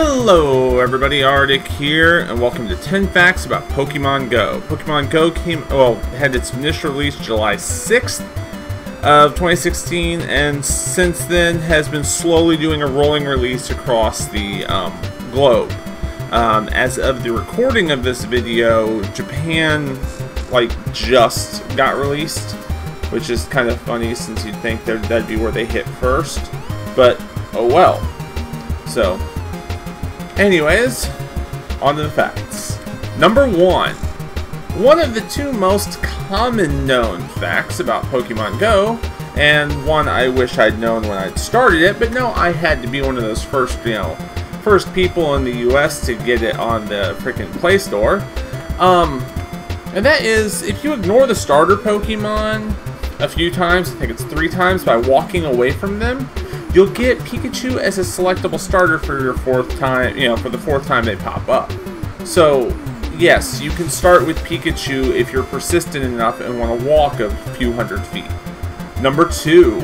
Hello everybody, Arctic here, and welcome to 10 Facts about Pokemon Go. Pokemon Go had its initial release July 6th of 2016, and since then has been slowly doing a rolling release across the globe. As of the recording of this video, Japan just got released, which is kind of funny since you'd think that'd be where they hit first, but oh well. So anyways, on to the facts. Number 1. One of the two most common known facts about Pokemon Go, and one I wish I'd known when I'd started it, but no, I had to be one of those first people in the US to get it on the freaking Play Store. And that is, if you ignore the starter Pokemon a few times, I think it's 3 times, by walking away from them, you'll get Pikachu as a selectable starter for your 4th time, for the 4th time they pop up. So, yes, you can start with Pikachu if you're persistent enough and want to walk a few hundred feet. Number 2.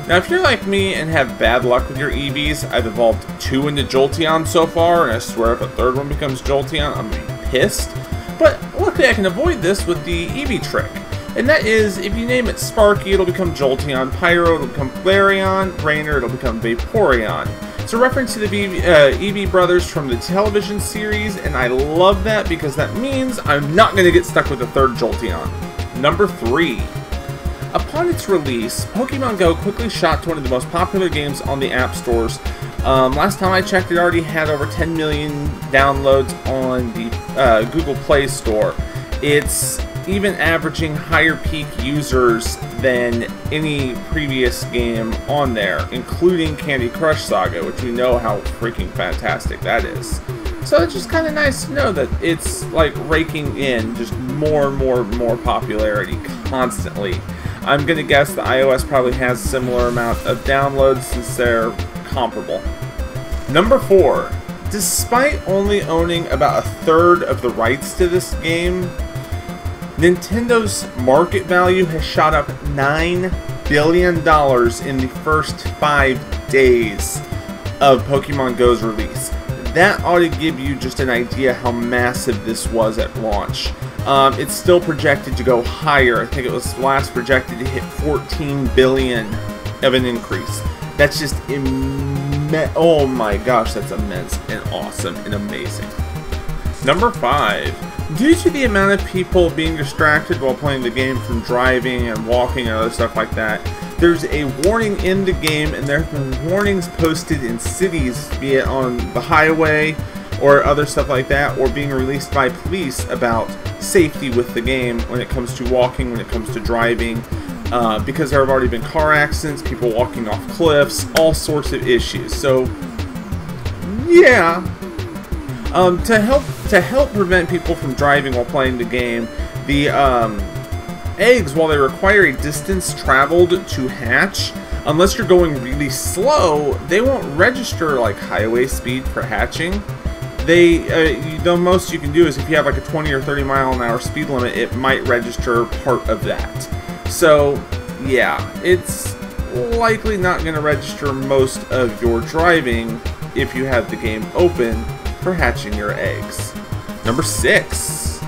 Now, if you're like me and have bad luck with your EVs, I've evolved 2 into Jolteon so far, and I swear if a 3rd one becomes Jolteon, I'm going to be pissed. But luckily I can avoid this with the EV trick. And that is, if you name it Sparky, it'll become Jolteon, Pyro, it'll become Flareon, Rainer, it'll become Vaporeon. It's a reference to the EV brothers from the television series, and I love that because that means I'm not going to get stuck with a 3rd Jolteon. Number 3. Upon its release, Pokemon Go quickly shot to one of the most popular games on the app stores. Last time I checked, it already had over 10 million downloads on the Google Play Store. It's even averaging higher peak users than any previous game on there, including Candy Crush Saga, which we know how freaking fantastic that is. So it's just kind of nice to know that it's raking in just more and more popularity constantly. I'm gonna guess the iOS probably has a similar amount of downloads since they're comparable. Number 4. Despite only owning about a 1/3 of the rights to this game, Nintendo's market value has shot up $9 billion in the first 5 days of Pokemon Go's release. That ought to give you just an idea how massive this was at launch. It's still projected to go higher. I think it was last projected to hit 14 billion of an increase. That's just immense. Oh my gosh, that's immense and awesome and amazing. Number 5. Due to the amount of people being distracted while playing the game from driving and walking and other stuff like that, there's a warning in the game, and there have been warnings posted in cities, be it on the highway or other stuff like that, or being released by police about safety with the game when it comes to walking, when it comes to driving, because there have already been car accidents, people walking off cliffs, all sorts of issues. So, yeah. To help prevent people from driving while playing the game, the eggs, while they require a distance traveled to hatch, unless you're going really slow, they won't register highway speed for hatching. The most you can do is if you have a 20 or 30 mile an hour speed limit, it might register part of that. So yeah, it's likely not going to register most of your driving if you have the game open for hatching your eggs. Number 6.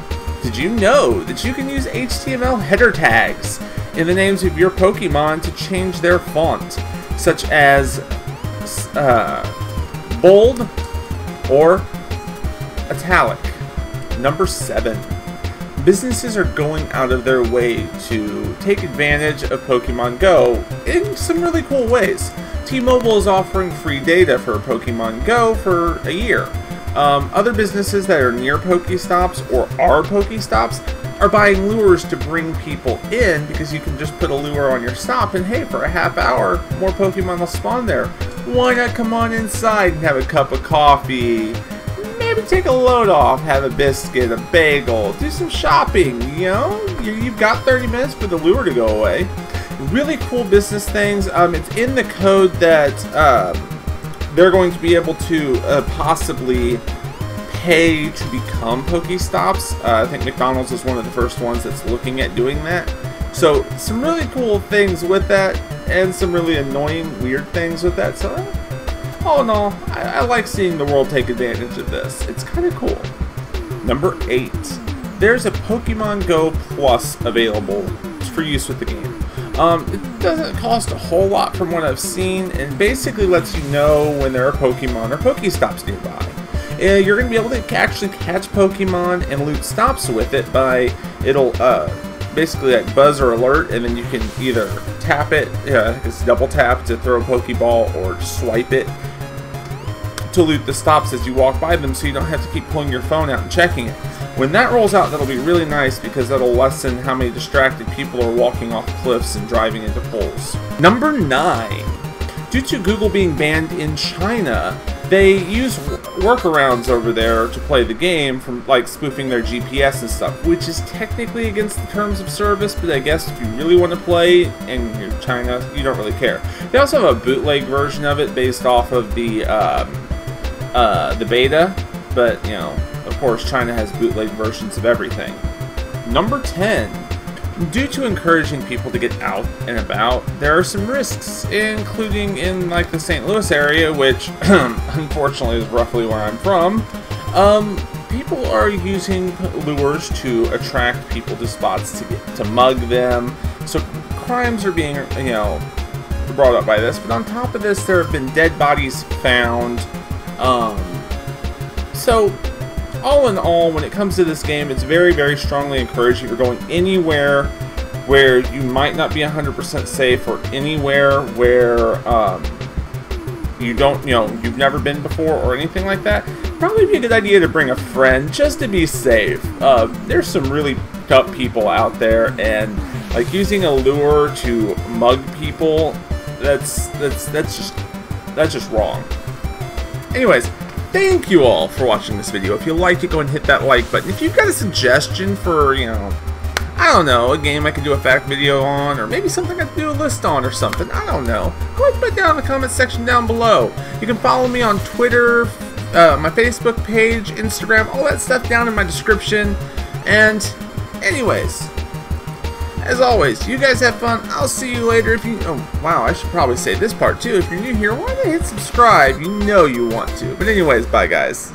Did you know that you can use HTML header tags in the names of your Pokemon to change their font, such as bold or italic? Number 7. Businesses are going out of their way to take advantage of Pokemon Go in some really cool ways. T-Mobile is offering free data for Pokemon Go for a year. Other businesses that are near Pokestops or are Pokestops are buying lures to bring people in, because you can just put a lure on your stop and hey, for a half hour, more Pokemon will spawn there. Why not come on inside and have a cup of coffee, maybe take a load off, have a biscuit, a bagel, do some shopping, you've got 30 minutes for the lure to go away. Really cool business things. It's in the code that they're going to be able to possibly pay to become Pokestops. I think McDonald's is one of the first ones that's looking at doing that. So some really cool things with that, and some really annoying, weird things with that. So all in all, I like seeing the world take advantage of this. It's kind of cool. Number 8. There's a Pokemon Go Plus available for use with the game. It doesn't cost a whole lot from what I've seen, and basically lets you know when there are Pokemon or Pokestops nearby. You're going to be able to actually catch Pokemon and loot stops with it by, it'll basically like buzz or alert, and then you can either tap it, it's double tap to throw a Pokeball, or swipe it to loot the stops as you walk by them, so you don't have to keep pulling your phone out and checking it. When that rolls out, that'll be really nice because that'll lessen how many distracted people are walking off cliffs and driving into poles. Number 9. Due to Google being banned in China, they use workarounds over there to play the game, from like spoofing their GPS and stuff, which is technically against the terms of service, but I guess if you really want to play and you're China, you don't really care. They also have a bootleg version of it based off of the beta, but you know, of course, China has bootleg versions of everything. Number 10. Due to encouraging people to get out and about, there are some risks, including in like the St. Louis area, which unfortunately is roughly where I'm from. People are using lures to attract people to spots to mug them. So crimes are being, you know, brought up by this. But on top of this, there have been dead bodies found. So all in all, when it comes to this game, it's very, very strongly encouraged. If you're going anywhere where you might not be 100% safe, or anywhere where you don't, you know, you've never been before or anything like that, probably be a good idea to bring a friend just to be safe. There's some really tough people out there, and like using a lure to mug people, that's just wrong. Anyways, thank you all for watching this video. If you liked it, go and hit that like button. If you've got a suggestion for, you know, I don't know, a game I could do a fact video on, or maybe something I could do a list on or something, I don't know, go ahead and put it down in the comment section down below. You can follow me on Twitter, my Facebook page, Instagram, all that stuff down in my description. And anyways, as always, you guys have fun. I'll see you later. If you, oh wow, I should probably say this part too. If you're new here, why not hit subscribe? You know you want to. But anyways, bye guys.